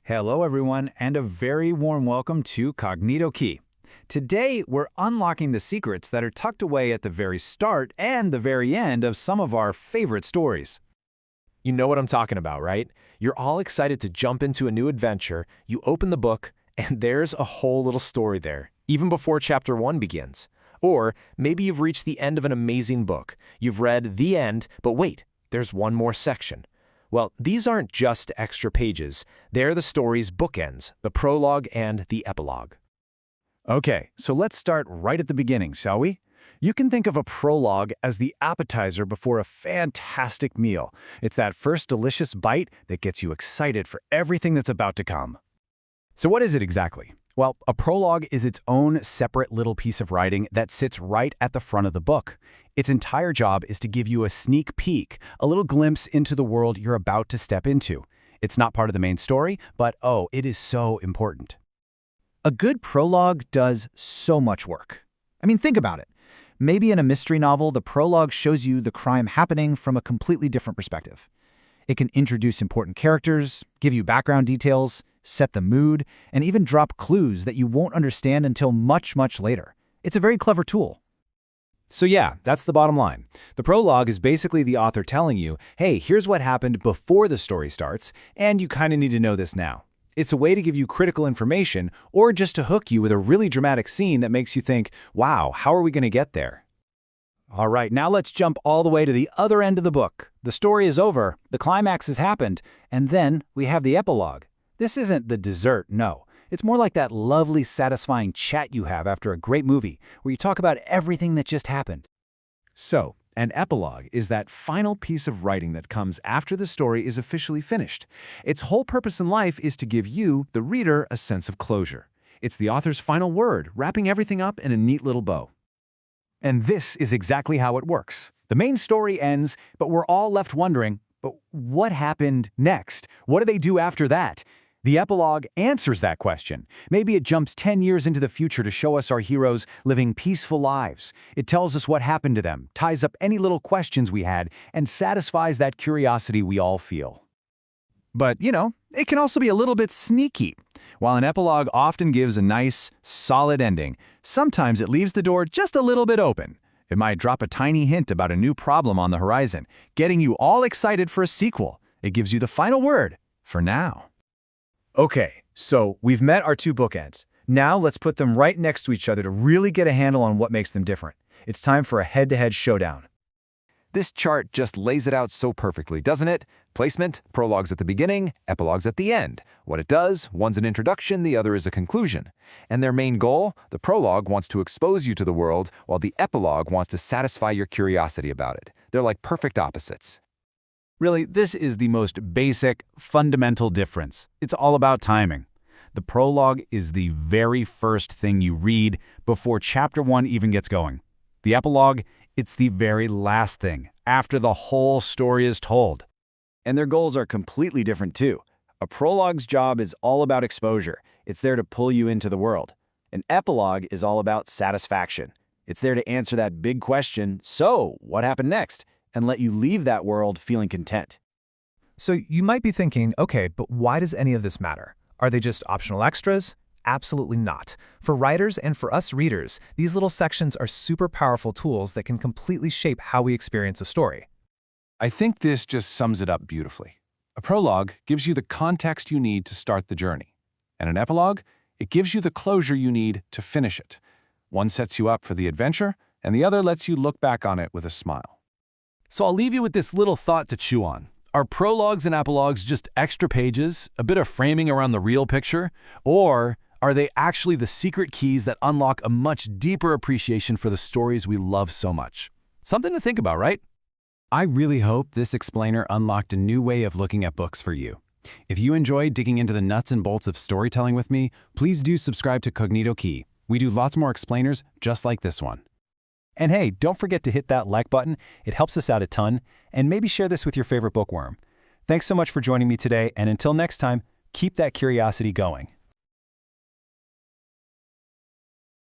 Hello, everyone, and a very warm welcome to Cognito Key. Today, we're unlocking the secrets that are tucked away at the very start and the very end of some of our favorite stories. You know what I'm talking about, right? You're all excited to jump into a new adventure, you open the book, and there's a whole little story there, even before chapter 1 begins. Or maybe you've reached the end of an amazing book. You've read the end, but wait, there's one more section. Well, these aren't just extra pages. They're the story's bookends, the prologue and the epilogue. Okay, so let's start right at the beginning, shall we? You can think of a prologue as the appetizer before a fantastic meal. It's that first delicious bite that gets you excited for everything that's about to come. So what is it exactly? Well, a prologue is its own separate little piece of writing that sits right at the front of the book. Its entire job is to give you a sneak peek, a little glimpse into the world you're about to step into. It's not part of the main story, but oh, it is so important. A good prologue does so much work. I mean, think about it. Maybe in a mystery novel, the prologue shows you the crime happening from a completely different perspective. It can introduce important characters, give you background details, set the mood, and even drop clues that you won't understand until much, much later. It's a very clever tool. So yeah, that's the bottom line. The prologue is basically the author telling you, hey, here's what happened before the story starts, and you kind of need to know this now. It's a way to give you critical information or just to hook you with a really dramatic scene that makes you think, wow, how are we going to get there? All right, now let's jump all the way to the other end of the book. The story is over, the climax has happened, and then we have the epilogue. This isn't the dessert, no. It's more like that lovely, satisfying chat you have after a great movie, where you talk about everything that just happened. So, an epilogue is that final piece of writing that comes after the story is officially finished. Its whole purpose in life is to give you, the reader, a sense of closure. It's the author's final word, wrapping everything up in a neat little bow. And this is exactly how it works. The main story ends, but we're all left wondering, but what happened next? What do they do after that? The epilogue answers that question. Maybe it jumps 10 years into the future to show us our heroes living peaceful lives. It tells us what happened to them, ties up any little questions we had, and satisfies that curiosity we all feel. But, it can also be a little bit sneaky. While an epilogue often gives a nice, solid ending, sometimes it leaves the door just a little bit open. It might drop a tiny hint about a new problem on the horizon, getting you all excited for a sequel. It gives you the final word, for now. Okay, so we've met our two bookends. Now let's put them right next to each other to really get a handle on what makes them different. It's time for a head-to-head showdown. This chart just lays it out so perfectly, doesn't it? Placement, prologues at the beginning, epilogues at the end. What it does, one's an introduction, the other is a conclusion. And their main goal, the prologue wants to expose you to the world, while the epilogue wants to satisfy your curiosity about it. They're like perfect opposites. Really, this is the most basic, fundamental difference. It's all about timing. The prologue is the very first thing you read before chapter 1 even gets going. The epilogue, it's the very last thing, after the whole story is told. And their goals are completely different too. A prologue's job is all about exposure. It's there to pull you into the world. An epilogue is all about satisfaction. It's there to answer that big question, so what happened next? And let you leave that world feeling content. So you might be thinking, okay, but why does any of this matter? Are they just optional extras? Absolutely not. For writers and for us readers, these little sections are super powerful tools that can completely shape how we experience a story. I think this just sums it up beautifully. A prologue gives you the context you need to start the journey. And an epilogue, it gives you the closure you need to finish it. One sets you up for the adventure, and the other lets you look back on it with a smile. So I'll leave you with this little thought to chew on. Are prologues and epilogues just extra pages, a bit of framing around the real picture? Or are they actually the secret keys that unlock a much deeper appreciation for the stories we love so much? Something to think about, right? I really hope this explainer unlocked a new way of looking at books for you. If you enjoy digging into the nuts and bolts of storytelling with me, please do subscribe to Cognito Key. We do lots more explainers just like this one. And hey, don't forget to hit that like button. It helps us out a ton. And maybe share this with your favorite bookworm. Thanks so much for joining me today, and until next time, keep that curiosity going.